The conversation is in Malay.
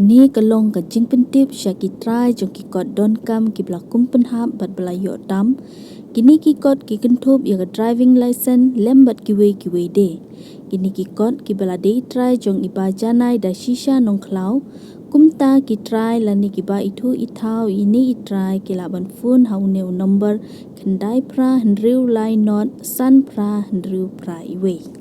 Kani kalong ka jing pentip syaki try jong ki kot don kam ki belakum penhap bat belayo dam. Kini ki kot ki kentup ya driving license lembat ki wei de. Kini ki kot ki belade try jong iba janai da shisha nong klau. Kumta ki try lani ki ba itu itau ini try ki laban phone hauneu number kendai pra hendriu lai not san pra hendriu pra iwe.